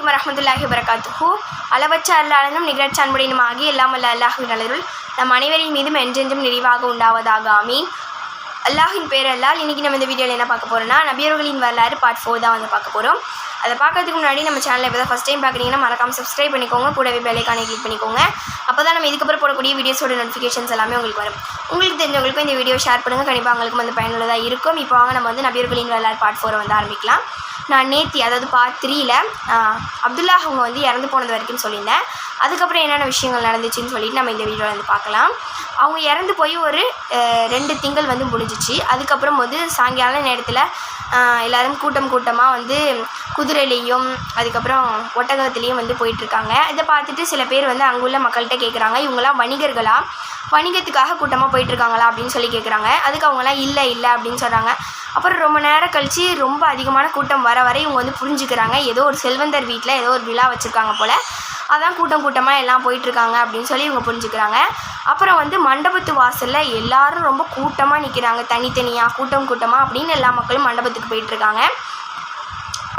அலைக்கும் வரஹ்மத்துல்லாஹி வபரகாத்துஹு. அளவற்ற அருளாளனும் நிகரற்ற அன்புடையனும் ஆகிய எல்லாம் வல்ல அல்லாஹ்வின் நல்லருள் நம் அனைவரின் மீதும் என்றென்றும் நிறைவாக உண்டாவதாக. ஆமீன். அல்லாஹின் பேர் அல்லால். இன்றைக்கி நம்ம இந்த வீடியோவில் என்ன பார்க்க போகிறோம்னா, நபியர்களின் வரலாறு பார்ட் 4 தான் வந்து பார்க்க போகிறோம். அதை பார்க்கறதுக்கு முன்னாடி நம்ம சேனலில் இப்போ தான் ஃபஸ்ட் டைம் பார்க்குறீங்கன்னா மறக்காமல் சப்ஸ்கிரைப் பண்ணிக்கோங்க, கூடவே பெல் ஐகானை கிளிக் பண்ணிக்கோங்க. அப்போ தான் நம்ம இதுக்கப்புறம் போடக்கூடிய வீடியோஸோட நோட்டிஃபிகேஷன்ஸ் எல்லாமே உங்களுக்கு வரும். உங்களுக்கு தெரிஞ்சவங்களுக்கும் இந்த வீடியோ ஷேர் பண்ணுங்கள், கண்டிப்பாக அவங்களுக்கும் வந்து பயனுள்ளதாக இருக்கும். இப்போ வாங்க நம்ம வந்து நபியர்களின் வரலாறு பார்ட் 4 வந்து ஆரம்பிக்கலாம். நான் நேத்தி, அதாவது பார்ட் 3ல் அப்துல்லா அவங்க வந்து இறந்து போனது வரைக்கும் சொல்லியிருந்தேன். அதுக்கப்புறம் என்னென்ன விஷயங்கள் நடந்துச்சுன்னு சொல்லிட்டு நம்ம இந்த வீடியோவில் வந்து பார்க்கலாம். அவங்க இறந்து போய் ஒரு 2 திங்கள் வந்து முடிஞ்சிச்சு. அதுக்கப்புறம் வந்து சாயங்கால நேரத்தில் எல்லோரும் கூட்டமாக வந்து குதிரையிலையும் அதுக்கப்புறம் ஒட்டகத்துலேயும் வந்து போயிட்டுருக்காங்க. இதை பார்த்துட்டு சில பேர் வந்து அங்குள்ள மக்கள்கிட்ட கேட்குறாங்க, இவங்களாம் வணிகர்களா, வணிகத்துக்காக கூட்டமாக போயிட்டுருக்காங்களா அப்படின்னு சொல்லி கேட்குறாங்க. அதுக்கு அவங்களாம் இல்லை அப்படின்னு சொல்கிறாங்க. அப்புறம் ரொம்ப நேரம் கழித்து ரொம்ப அதிகமான கூட்டம் வர இவங்க வந்து புரிஞ்சுக்கிறாங்க, ஏதோ ஒரு செல்வந்தர் வீட்டில் ஏதோ ஒரு விழா வச்சுருக்காங்க போல், அதான் கூட்டமாக எல்லாம் போயிட்டுருக்காங்க அப்படின்னு சொல்லி இவங்க புரிஞ்சுக்கிறாங்க. அப்புறம் வந்து மண்டபத்து வாசலில் எல்லோரும் ரொம்ப கூட்டமாக நிற்கிறாங்க, தனித்தனியாக கூட்டமாக அப்படின்னு எல்லா மக்களும் மண்டபத்துக்கு போயிட்டுருக்காங்க.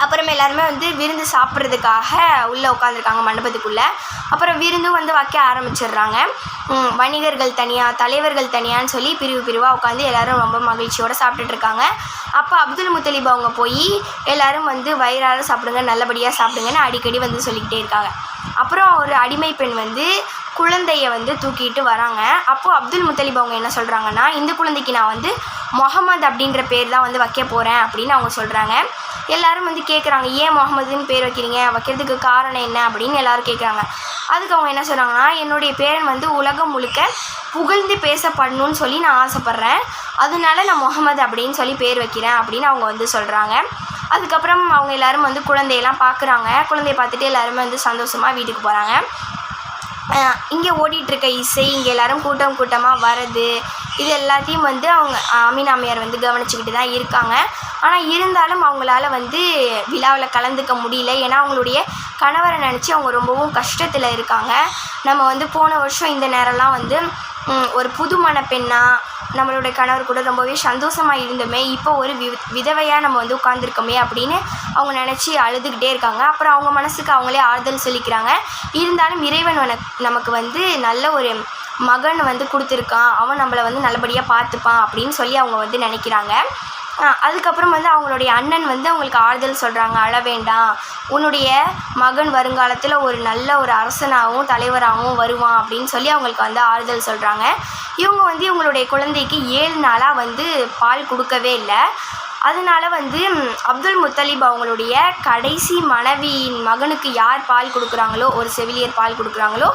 அப்புறமே எல்லாருமே வந்து விருந்து சாப்பிட்றதுக்காக உள்ளே உட்காந்துருக்காங்க மண்டபத்துக்குள்ளே. அப்புறம் விருந்தும் வந்து வைக்க ஆரம்பிச்சிடுறாங்க. வணிகர்கள் தனியாக, தலைவர்கள் தனியான்னு சொல்லி பிரிவாக உட்காந்து எல்லோரும் ரொம்ப மகிழ்ச்சியோடு சாப்பிட்டுட்ருக்காங்க. அப்போ அப்துல் முத்தலிப் அவங்க போய் எல்லோரும் வந்து வயிறார சாப்பிடுங்க, நல்லபடியாக சாப்பிடுங்கன்னு அடிக்கடி வந்து சொல்லிக்கிட்டே இருக்காங்க. அப்புறம் ஒரு அடிமை பெண் வந்து குழந்தைய வந்து தூக்கிட்டு வராங்க. அப்போது அப்துல் முத்தலிப் அவங்க என்ன சொல்கிறாங்கன்னா, இந்த குழந்தைக்கு நான் வந்து முகமது அப்படின்ற பேர் தான் வந்து வைக்க போகிறேன் அப்படின்னு அவங்க சொல்கிறாங்க. எல்லோரும் வந்து கேட்குறாங்க, ஏன் முகமதுன்னு பேர் வைக்கிறதுக்கு காரணம் என்ன அப்படின்னு எல்லோரும் கேட்குறாங்க. அதுக்கு அவங்க என்ன சொல்கிறாங்கன்னா, என்னுடைய பேரன் வந்து உலகம் முழுக்க புகழ்ந்து பேசப்படணும்னு சொல்லி நான் ஆசைப்பட்றேன், அதனால நான் முகமது அப்படின்னு சொல்லி பேர் வைக்கிறேன் அப்படின்னு அவங்க வந்து சொல்கிறாங்க. அதுக்கப்புறம் அவங்க எல்லோரும் வந்து குழந்தையெல்லாம் பார்க்குறாங்க. குழந்தைய பார்த்துட்டு எல்லாருமே வந்து சந்தோஷமாக வீட்டுக்கு போகிறாங்க. இங்கே ஓடிட்டுருக்க இசை, இங்கே எல்லோரும் கூட்டமாக வர்றது, இது எல்லாத்தையும் வந்து அவங்க அமீனா அம்மையார் வந்து கவனிச்சுக்கிட்டு தான் இருக்காங்க. ஆனால் இருந்தாலும் அவங்களால வந்து விழாவில் கலந்துக்க முடியல. ஏன்னா அவங்களுடைய கணவரை நினச்சி அவங்க ரொம்பவும் கஷ்டத்தில் இருக்காங்க. நம்ம வந்து போன வருஷம் இந்த நேரம்லாம் வந்து ஒரு புது மணப்பெண்ணாக நம்மளுடைய கணவர் கூட ரொம்பவே சந்தோஷமாக இருந்தோமே, இப்போ ஒரு விதவையாக நம்ம வந்து உட்காந்துருக்கோமே அப்படின்னு அவங்க நினச்சி அழுதுகிட்டே இருக்காங்க. அப்புறம் அவங்க மனசுக்கு அவங்களே ஆறுதல் சொல்லிக்கிறாங்க. இருந்தாலும் இறைவன் நமக்கு வந்து நல்ல ஒரு மகன் வந்து கொடுத்துருக்கான், அவன் நம்மளை வந்து நல்லபடியாக பார்த்துப்பான் அப்படின்னு சொல்லி அவங்க வந்து நினைக்கிறாங்க. அதுக்கப்புறம் வந்து அவங்களுடைய அண்ணன் வந்து அவங்களுக்கு ஆறுதல் சொல்கிறாங்க, அழ வேண்டாம், உன்னுடைய மகன் வருங்காலத்தில் ஒரு நல்ல ஒரு அரசனாகவும் தலைவராகவும் வருவான் அப்படின்னு சொல்லி அவங்களுக்கு வந்து ஆறுதல் சொல்கிறாங்க. இவங்க வந்து இவங்களுடைய குழந்தைக்கு 7 நாளாக வந்து பால் கொடுக்கவே இல்லை. அதனால வந்து அப்துல் முத்தலிப் அவங்களுடைய கடைசி மனைவியின் மகனுக்கு யார் பால் கொடுக்குறாங்களோ, ஒரு செவிலியர் பால் கொடுக்குறாங்களோ,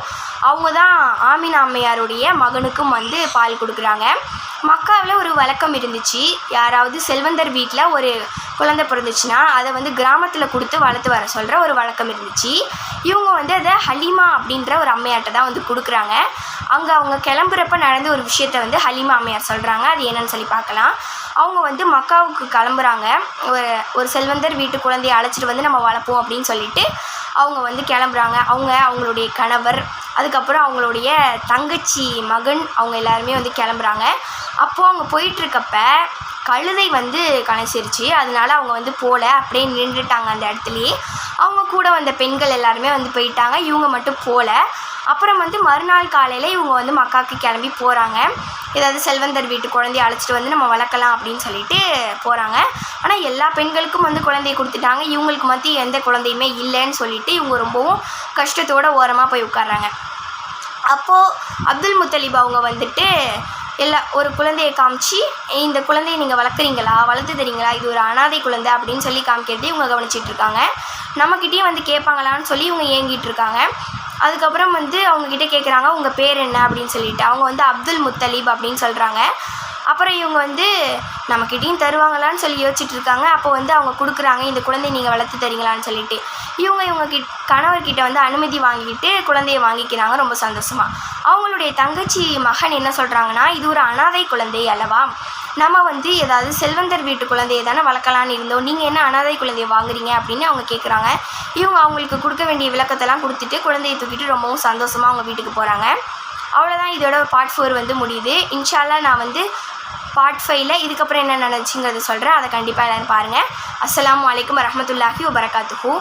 அவங்க தான் ஆமீனா அம்மையாருடைய மகனுக்கும் வந்து பால் கொடுக்குறாங்க. மக்காவில் ஒரு வழக்கம் இருந்துச்சு, யாராவது செல்வந்தர் வீட்டில் ஒரு குழந்தை பிறந்துச்சுன்னா அதை வந்து கிராமத்தில் கொடுத்து வளர்த்து வர சொல்கிற ஒரு வழக்கம் இருந்துச்சு. இவங்க வந்து அதை ஹலீமா அப்படின்ற ஒரு அம்மையார்ட்ட தான் வந்து கொடுக்குறாங்க. அங்கே அவங்க கிளம்புறப்ப நடந்த ஒரு விஷயத்த வந்து ஹலீமா அம்மையார் சொல்கிறாங்க. அது என்னன்னு சொல்லி பார்க்கலாம். அவங்க வந்து மக்காவுக்கு கிளம்புறாங்க. ஒரு செல்வந்தர் வீட்டு குழந்தையை அழைச்சிட்டு வந்து நம்ம வளர்ப்போம் அப்படின்னு சொல்லிட்டு அவங்க வந்து கிளம்புறாங்க. அவங்களுடைய கணவர், அதுக்கப்புறம் அவங்களுடைய தங்கச்சி மகன், அவங்க எல்லாருமே வந்து கிளம்புறாங்க. அப்போது அவங்க போயிட்டுருக்கப்ப கழுதை வந்து கணச்சிருச்சு. அதனால அவங்க வந்து போகல, அப்படியே நின்றுட்டாங்க அந்த இடத்துலையே. அவங்க கூட வந்த பெண்கள் எல்லாருமே வந்து போயிட்டாங்க, இவங்க மட்டும் போகல. அப்புறம் வந்து மறுநாள் காலையில் இவங்க வந்து மக்காவுக்கு கிளம்பி போகிறாங்க. ஏதாவது செல்வந்தர் வீட்டு குழந்தைய அழைச்சிட்டு வந்து நம்ம வளர்க்கலாம் அப்படின்னு சொல்லிட்டு போகிறாங்க. ஆனால் எல்லா பெண்களுக்கும் வந்து குழந்தைய கொடுத்துட்டாங்க, இவங்களுக்கு மட்டும் எந்த குழந்தையுமே இல்லைன்னு சொல்லிட்டு இவங்க ரொம்பவும் கஷ்டத்தோடு ஓரமாக போய் உட்கார்றாங்க. அப்போது அப்துல் முத்தலிப் அவங்க வந்துட்டு ஒரு குழந்தையை காமிச்சு, இந்த குழந்தையை நீங்கள் வளர்க்குறீங்களா, வளர்த்து தரீங்களா, இது ஒரு அனாதை குழந்தை அப்படின்னு சொல்லி காமிக்கிறது இவங்க கவனிச்சிட்ருக்காங்க. நம்மக்கிட்டேயே வந்து கேட்பாங்களான்னு சொல்லி இவங்க ஏங்கிட்டு இருக்காங்க. அதுக்கப்புறம் வந்து அவங்கக்கிட்ட கேட்குறாங்க, உங்கள் பேர் என்ன அப்படின்னு சொல்லிட்டு. அவங்க வந்து அப்துல் முத்தலிப் அப்படின்னு சொல்கிறாங்க. அப்புறம் இவங்க வந்து நம்மக்கிட்டேயும் தருவாங்களான்னு சொல்லி யோசிச்சுட்டு இருக்காங்க. அப்போ வந்து அவங்க கொடுக்குறாங்க, இந்த குழந்தைய நீங்கள் வளர்த்து தரீங்களான்னு சொல்லிட்டு. இவங்க கணவர்கிட்ட வந்து அனுமதி வாங்கிக்கிட்டு குழந்தைய வாங்கிக்கிறாங்க ரொம்ப சந்தோஷமாக. அவங்களுடைய தங்கச்சி மகன் என்ன சொல்கிறாங்கன்னா, இது ஒரு அனாதை குழந்தை அல்லவா, நம்ம வந்து ஏதாவது செல்வந்தர் வீட்டு குழந்தையை தானே வளர்க்கலான்னு இருந்தோம், நீங்கள் என்ன அனாதை குழந்தையை வாங்குறீங்க அப்படின்னு அவங்க கேட்குறாங்க. இவங்க அவங்களுக்கு கொடுக்க வேண்டிய விளக்கத்தெல்லாம் கொடுத்துட்டு குழந்தையை தூக்கிட்டு ரொம்பவும் சந்தோஷமாக அவங்க வீட்டுக்கு போகிறாங்க. அவ்வளோதான், இதோட பார்ட் 4 வந்து முடியுது. இன்ஷா அல்லாஹ் நான் வந்து பார்ட் 5ல் இதுக்கப்புறம் என்ன நடந்துச்சுங்கிறது சொல்கிறேன். அதை கண்டிப்பாக எல்லோரும் பாருங்கள். அஸ்ஸலாமு அலைக்கும் வரஹ்மத்துல்லாஹி வபரகாத்துஹு.